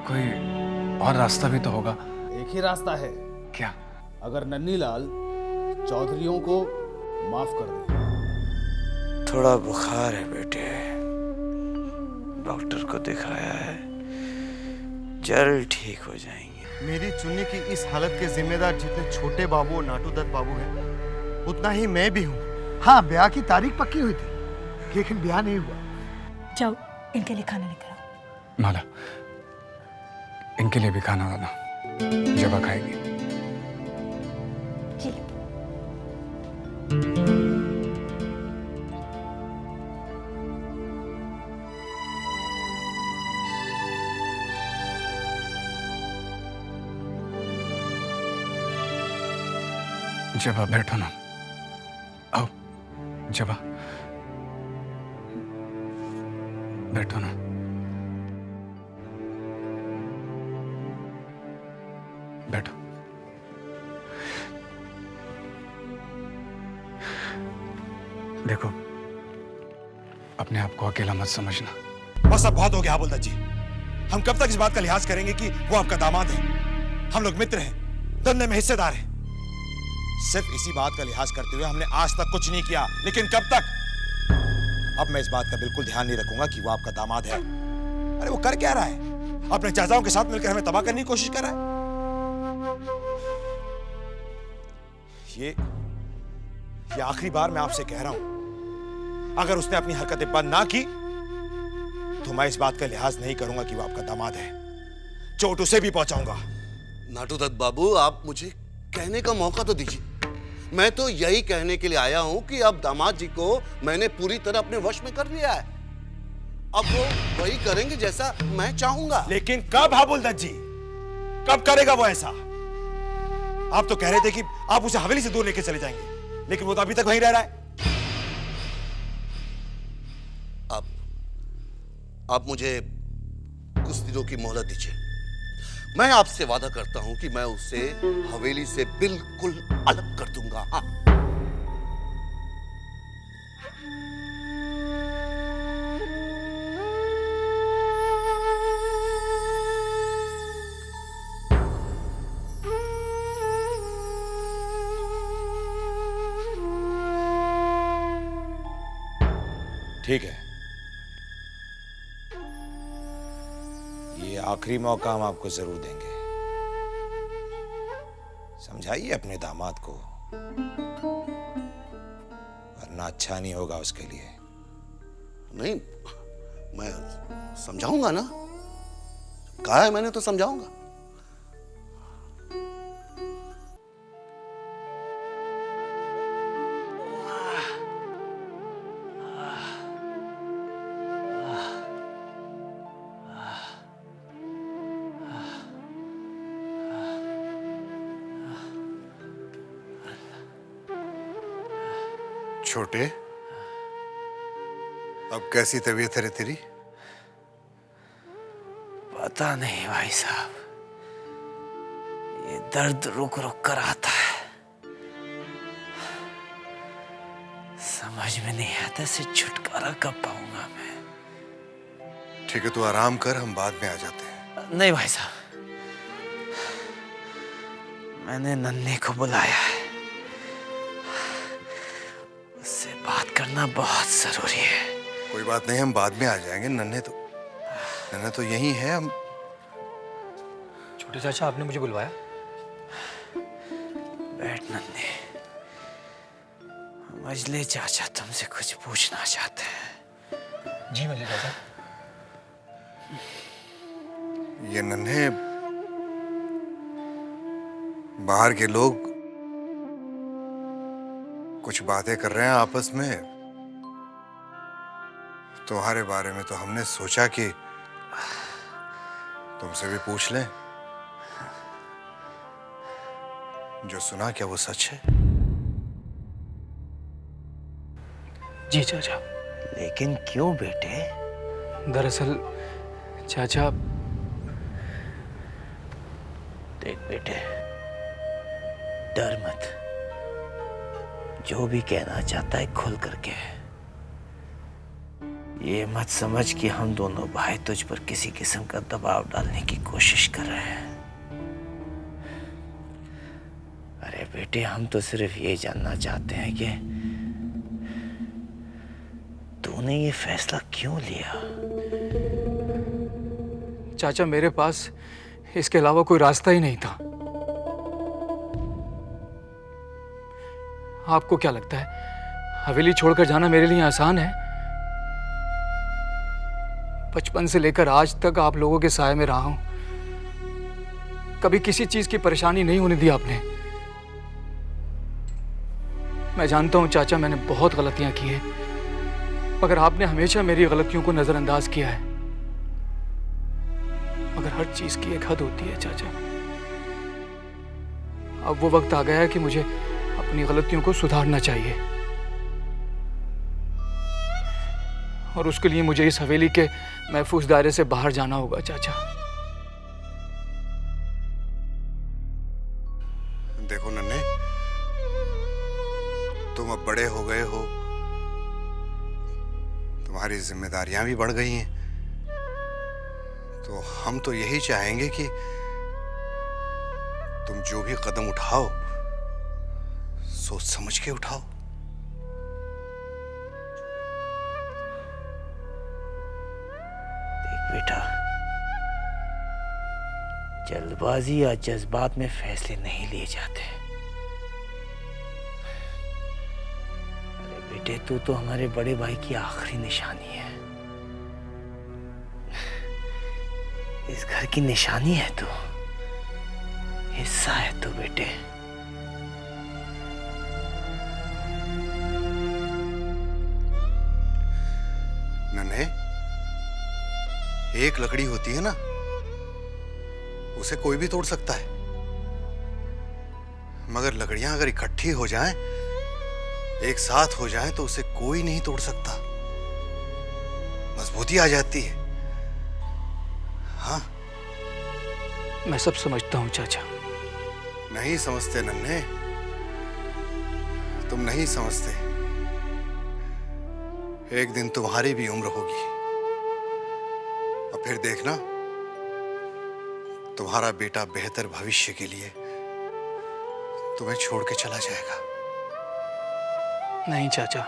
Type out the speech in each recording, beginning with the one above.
कोई और रास्ता भी तो होगा। एक ही रास्ता है। क्या? अगर नन्नीलाल चौधरियों को माफ कर दे। थोड़ा बुखार है बेटे, डॉक्टर को दिखाया है, जल्द ठीक हो जाएंगे। मेरी चुन्नी की इस हालत के जिम्मेदार जितने छोटे बाबू और नाटू दत्त बाबू हैं, उतना ही मैं भी हूँ। हाँ, ब्याह की तारीख पक्की हुई थी, लेकिन ब्याह नहीं हुआ। जाओ इनके लिए खाना लेकर आओ। माला, इनके लिए भी खाना लाना, जब खाएगी। जी। जबा बैठो ना, आओ जबा बैठो ना। बैठो। देखो, अपने आप को अकेला मत समझना। बस अब बहुत हो गया हवलदार जी। हम कब तक इस बात का लिहाज करेंगे कि वो आपका दामाद है? हम लोग मित्र हैं, धंधे में हिस्सेदार हैं। सिर्फ इसी बात का लिहाज करते हुए हमने आज तक कुछ नहीं किया, लेकिन कब तक? अब मैं इस बात का बिल्कुल ध्यान नहीं रखूंगा कि वो आपका दामाद है। अरे वो कर क्या रहा है? अपने चाचाओं के साथ मिलकर हमें तबाह करने की कोशिश कर रहा है। ये आखिरी बार मैं आपसे कह रहा हूं, अगर उसने अपनी हरकतें बंद ना की तो मैं इस बात का लिहाज नहीं करूंगा कि वो आपका दामाद है। चोट उसे भी पहुंचाऊंगा। नाटू दत्त बाबू, आप मुझे कहने का मौका तो दीजिए। मैं तो यही कहने के लिए आया हूं कि अब दामाद जी को मैंने पूरी तरह अपने वश में कर लिया है। अब वो वही करेंगे जैसा मैं चाहूंगा। लेकिन कब हवलदार जी? कब करेगा वो ऐसा? आप तो कह रहे थे कि आप उसे हवेली से दूर लेके चले जाएंगे, लेकिन वो तो अभी तक वहीं रह रहा है। आप मुझे कुछ दिनों की मोहलत दीजिए। मैं आपसे वादा करता हूं कि मैं उसे हवेली से बिल्कुल अलग कर दूंगा। हाँ। ठीक है, ये आखिरी मौका हम आपको जरूर देंगे। समझाइए अपने दामाद को, वरना अच्छा नहीं होगा उसके लिए। नहीं, मैं समझाऊंगा ना, कहा है मैंने तो समझाऊंगा। छोटे, अब कैसी तबीयत है रे तेरी? पता नहीं भाई साहब, ये दर्द रुक रुक कर आता है, समझ में नहीं आता से छुटकारा कब पाऊंगा मैं। ठीक है, तू आराम कर, हम बाद में आ जाते हैं। नहीं भाई साहब, मैंने नन्हे को बुलाया है, उससे बात करना बहुत जरूरी है। कोई बात नहीं, हम बाद में आ जाएंगे। नन्हे तो यही है। हम छोटे चाचा, आपने मुझे बुलवाया? बैठ नन्हे, मजले चाचा तुमसे कुछ पूछना चाहते हैं। जी मजले चाचा। ये नन्हे, बाहर के लोग कुछ बातें कर रहे हैं आपस में, तुम्हारे बारे में। तो हमने सोचा कि तुमसे भी पूछ लें। जो सुना क्या वो सच है? जी चाचा। लेकिन क्यों बेटे? दरअसल चाचा, देख बेटे, डर मत, जो भी कहना चाहता है खुल करके है। ये मत समझ कि हम दोनों भाई तुझ पर किसी किस्म का दबाव डालने की कोशिश कर रहे हैं। अरे बेटे, हम तो सिर्फ ये जानना चाहते हैं कि तूने ये फैसला क्यों लिया। चाचा, मेरे पास इसके अलावा कोई रास्ता ही नहीं था। आपको क्या लगता है हवेली छोड़कर जाना मेरे लिए आसान है? बचपन से लेकर आज तक आप लोगों के साए में रहा हूं। कभी किसी चीज की परेशानी नहीं होने दी आपने। मैं जानता हूं चाचा, मैंने बहुत गलतियां की हैं, मगर आपने हमेशा मेरी गलतियों को नजरअंदाज किया है। मगर हर चीज की एक हद होती है चाचा। अब वो वक्त आ गया है कि मुझे अपनी गलतियों को सुधारना चाहिए, और उसके लिए मुझे इस हवेली के महफूज दायरे से बाहर जाना होगा चाचा। देखो नन्हे, तुम अब बड़े हो गए हो, तुम्हारी जिम्मेदारियां भी बढ़ गई हैं, तो हम तो यही चाहेंगे कि तुम जो भी कदम उठाओ सोच समझ के उठाओ। देख बेटा, जल्दबाजी या जज्बात में फैसले नहीं लिए जाते। अरे बेटे, तू तो हमारे बड़े भाई की आखिरी निशानी है। इस घर की निशानी है तू, हिस्सा है तू बेटे। नन्हे, एक लकड़ी होती है ना, उसे कोई भी तोड़ सकता है, मगर लकड़ियां अगर इकट्ठी हो जाएं, एक साथ हो जाएं, तो उसे कोई नहीं तोड़ सकता। मजबूती आ जाती है। हाँ, मैं सब समझता हूं चाचा। नहीं समझते नन्हे, तुम नहीं समझते। एक दिन तुम्हारी भी उम्र होगी, और फिर देखना तुम्हारा बेटा बेहतर भविष्य के लिए तुम्हें छोड़ के चला जाएगा। नहीं चाचा,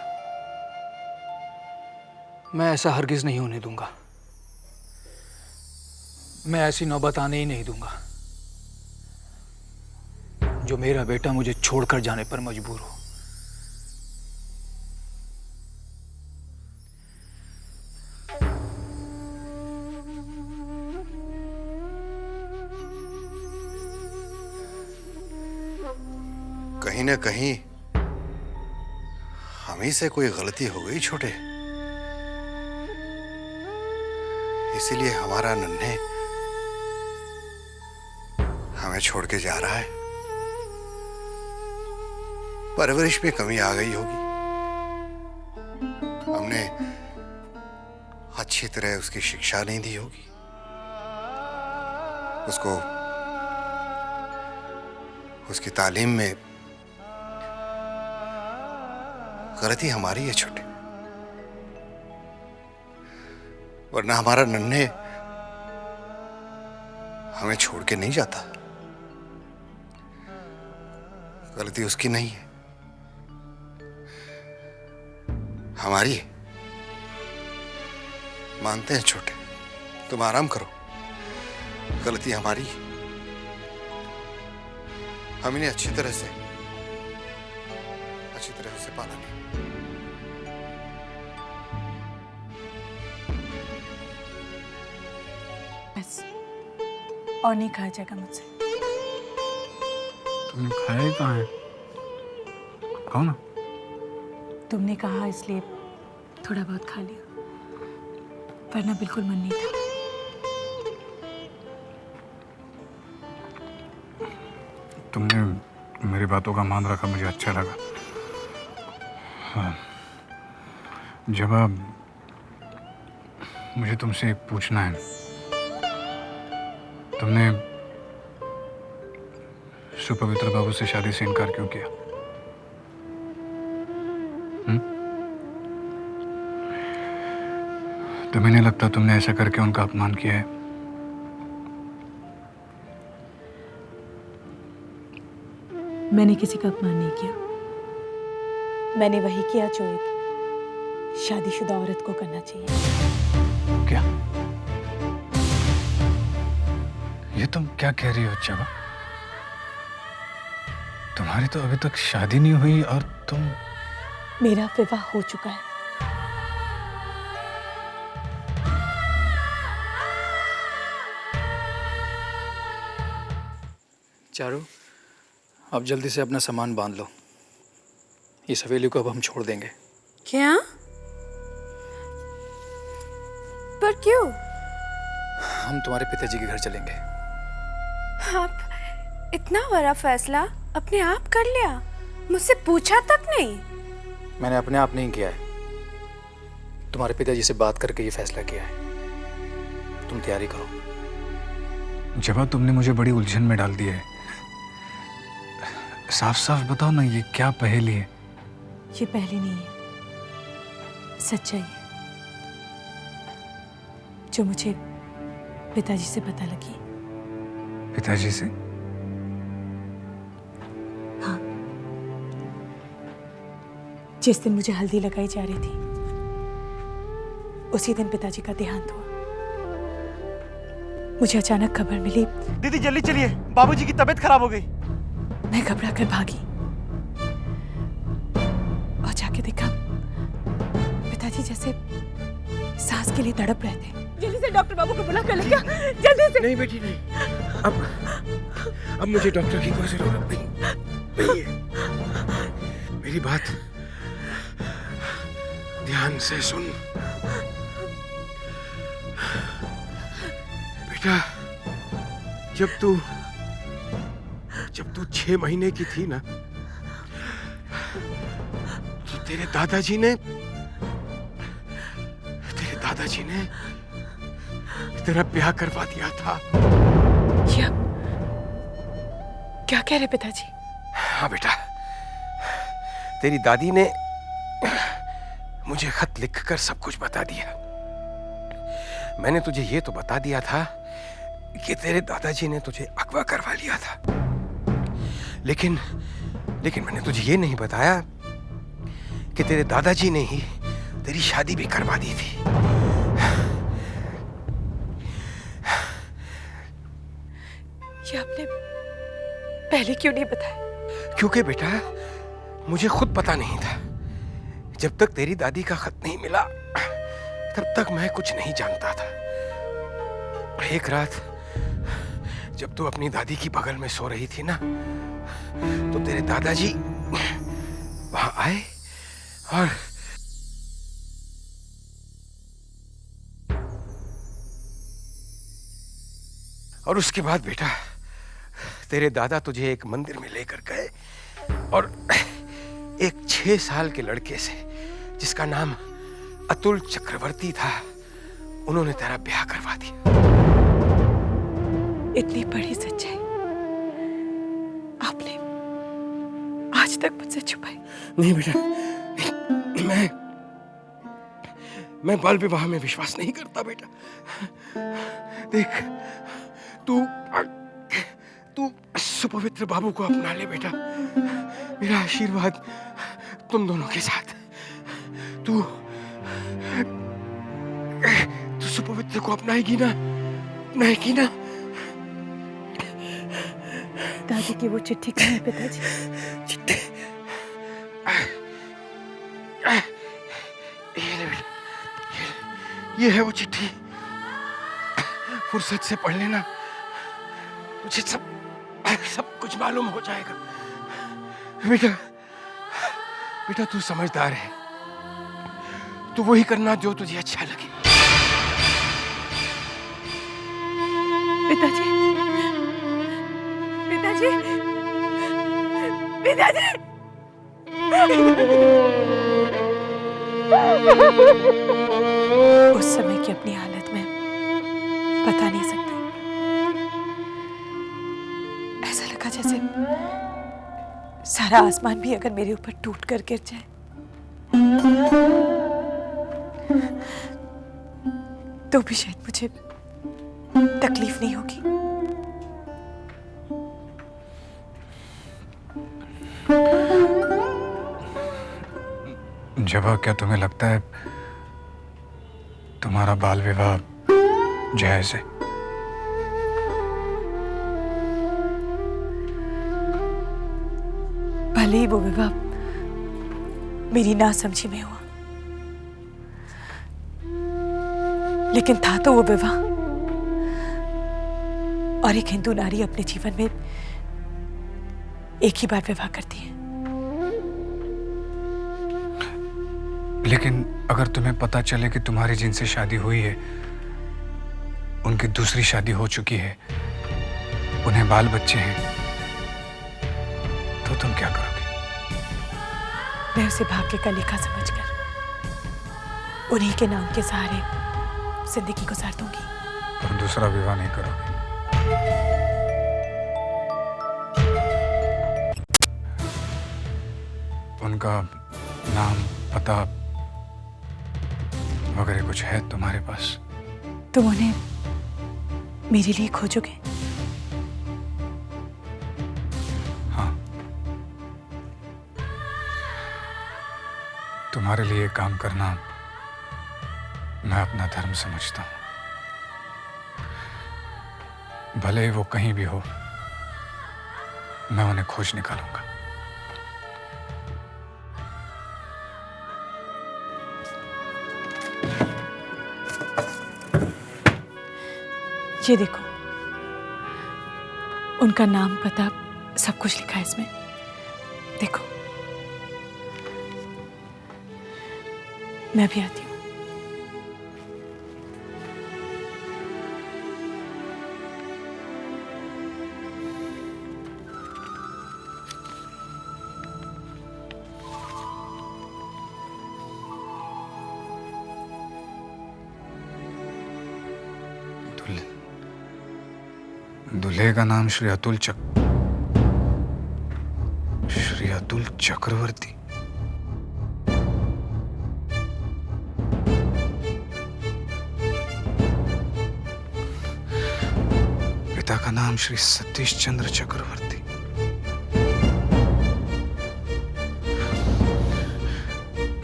मैं ऐसा हरगिज नहीं होने दूंगा। मैं ऐसी नौबत आने ही नहीं दूंगा जो मेरा बेटा मुझे छोड़कर जाने पर मजबूर हो। कहीं ना कहीं हम ही से कोई गलती हो गई छोटे, इसीलिए हमारा नन्हे हमें छोड़ के जा रहा है। परवरिश में कमी आ गई होगी, हमने अच्छी तरह उसकी शिक्षा नहीं दी होगी, उसको उसकी तालीम में गलती हमारी है छोटे, वरना हमारा नन्हे हमें छोड़ के नहीं जाता। गलती उसकी नहीं है, हमारी है। मानते हैं छोटे, तुम आराम करो, गलती हमारी है। हम इन्हें अच्छी तरह से पाला नहीं। बस और नहीं खाया जाएगा मुझसे। तुमने खाया ही कहाँ है? खाओ ना। तुमने कहा इसलिए थोड़ा बहुत खा लिया, वरना बिल्कुल मन नहीं था। तुमने मेरी बातों का मान रखा, मुझे अच्छा लगा। हाँ। जब मुझे तुमसे एक पूछना है, तुमने सुपवित्र बाबू से शादी से इनकार क्यों किया? तुम्हें नहीं लगता तुमने ऐसा करके उनका अपमान किया है? मैंने किसी का अपमान नहीं किया। मैंने वही किया जो एक शादीशुदा औरत को करना चाहिए। क्या? ये तुम क्या कह रही हो जबा? तुम्हारी तो अभी तक शादी नहीं हुई और तुम... मेरा विवाह हो चुका है। चारू, अब जल्दी से अपना सामान बांध लो। इस हवेली को अब हम छोड़ देंगे। क्या? पर क्यों? हम तुम्हारे पिताजी के घर चलेंगे। आप इतना बड़ा फैसला अपने आप कर लिया, मुझसे पूछा तक नहीं? मैंने अपने आप नहीं किया है, तुम्हारे पिताजी से बात करके ये फैसला किया है। तुम तैयारी करो। जबा, तुमने मुझे बड़ी उलझन में डाल दिया है। साफ साफ बताओ ना, ये क्या पहेली है? ये पहले नहीं है, सच्चाई है जो मुझे पिताजी से पता लगी। पिताजी से? हाँ, जिस दिन मुझे हल्दी लगाई जा रही थी उसी दिन पिताजी का देहांत हुआ। मुझे अचानक खबर मिली। दीदी जल्दी चलिए, बाबूजी की तबीयत खराब हो गई। मैं घबरा कर भागी और जाके देखा पिताजी जैसे सांस के लिए तड़प रहे थे। जल्दी से डॉक्टर बाबू को बुला कर ले। क्या? जल्दी से। नहीं बेटी नहीं, अब मुझे डॉक्टर की कोई जरूरत नहीं है। मेरी बात ध्यान से सुन बेटा। जब तू 6 महीने की थी ना, तो तेरे दादाजी ने तेरा ब्याह करवा दिया था। क्या कह रहे पिताजी? हाँ बेटा, तेरी दादी ने मुझे खत लिखकर सब कुछ बता दिया। मैंने तुझे ये तो बता दिया था कि तेरे दादाजी ने तुझे अगवा करवा लिया था, लेकिन मैंने तुझे ये नहीं बताया कि तेरे दादाजी ने ही तेरी शादी भी करवा दी थी। ये आपने पहले क्यों नहीं बताया? क्योंकि बेटा मुझे खुद पता नहीं था। जब तक तेरी दादी का खत नहीं मिला तब तक मैं कुछ नहीं जानता था। एक रात जब तू अपनी दादी की बगल में सो रही थी ना, तो तेरे दादाजी वहां आए और उसके बाद बेटा तेरे दादा तुझे एक मंदिर में लेकर गए और एक 6 साल के लड़के से जिसका नाम अतुल चक्रवर्ती था, उन्होंने तेरा ब्याह करवा दिया। इतनी बड़ी सच्चाई आपने आज तक मुझसे छुपाई? नहीं बेटा, मैं बाल विवाह में विश्वास नहीं करता बेटा। देख, तू सुपवित्र बाबू को अपना ले बेटा। मेरा आशीर्वाद तुम दोनों के साथ। तू सुपवित्र को अपनाएगी ना? अपनाएगी ना? दादी की वो चिट्ठी कहाँ है पिताजी? चिट्ठी ये है वो चिट्ठी। फुर्सत से पढ़ लेना, तुझे सब कुछ मालूम हो जाएगा। बेटा तू समझदार है, तू वही करना जो तुझे अच्छा लगे। पिताजी, पिताजी, पिताजी। उस समय की अपनी हालत में बता नहीं सकती। ऐसा लगा जैसे सारा आसमान भी अगर मेरे ऊपर टूट कर गिर जाए। तो भी शायद मुझे तकलीफ नहीं होगी। जब क्या तुम्हें लगता है तुम्हारा बाल विवाह जायज है? भले ही वो विवाह मेरी नासमझी में हुआ, लेकिन था तो वो विवाह, और एक हिंदू नारी अपने जीवन में एक ही बार विवाह करती है। लेकिन अगर तुम्हें पता चले कि तुम्हारी जिनसे शादी हुई है उनकी दूसरी शादी हो चुकी है, उन्हें बाल बच्चे हैं, तो तुम क्या करोगे? मैं उसे भाग्य का लेखा समझकर उन्हीं के नाम के सहारे जिंदगी गुजार दूंगी। तुम दूसरा विवाह नहीं करोगे? उनका नाम, पता वगैरह कुछ है तुम्हारे पास? तुम उन्हें मेरे लिए खोजोगे? हाँ, तुम्हारे लिए काम करना मैं अपना धर्म समझता हूं। भले ही वो कहीं भी हो, मैं उन्हें खोज निकालूंगा। ये देखो, उनका नाम, पता सब कुछ लिखा है इसमें। देखो, मैं भी आती हूँ। दूल्हे का नाम श्री अतुल चक्रवर्ती। पिता का नाम श्री सतीश चंद्र चक्रवर्ती।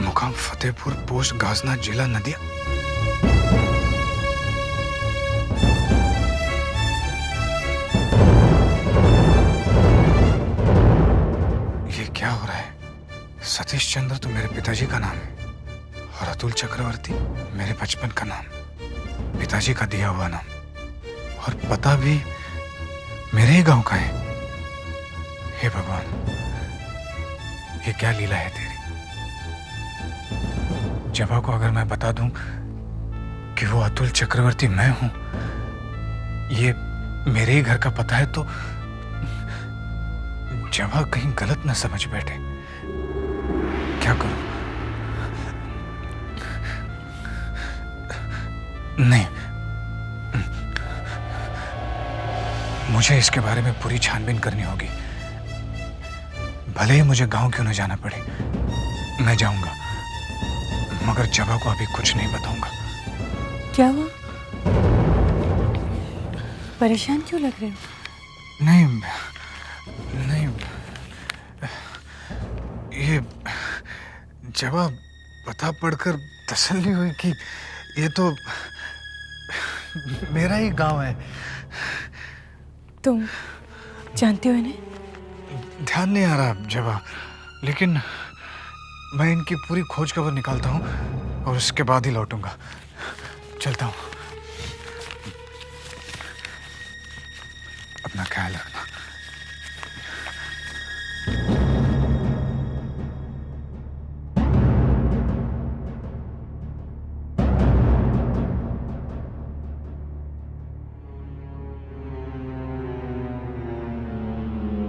मुकाम फतेहपुर, पोस्ट गाजना, जिला नदिया। क्या हो रहा है? सतीश चंद्र तो मेरे पिताजी का नाम है, और अतुल चक्रवर्ती मेरे बचपन का नाम, पिताजी का दिया हुआ नाम, और पता भी मेरे ही गांव का है। हे भगवान, ये क्या लीला है तेरी? जबा को अगर मैं बता दूं कि वो अतुल चक्रवर्ती मैं हूं, ये मेरे ही घर का पता है, तो जबा कहीं गलत न समझ बैठे। क्या करूं? नहीं, मुझे इसके बारे में पूरी छानबीन करनी होगी। भले ही मुझे गांव क्यों न जाना पड़े, मैं जाऊंगा, मगर जबा को अभी कुछ नहीं बताऊंगा। क्या हुआ? परेशान क्यों लग रहे हो? नहीं, ये जवाब पता पढ़कर तसल्ली हुई कि ये तो मेरा ही गांव है। तुम जानते हो इन्हें? ध्यान नहीं आ रहा जवाब, लेकिन मैं इनकी पूरी खोज खबर निकालता हूँ और उसके बाद ही लौटूंगा। चलता हूँ, अपना ख्याल रखना।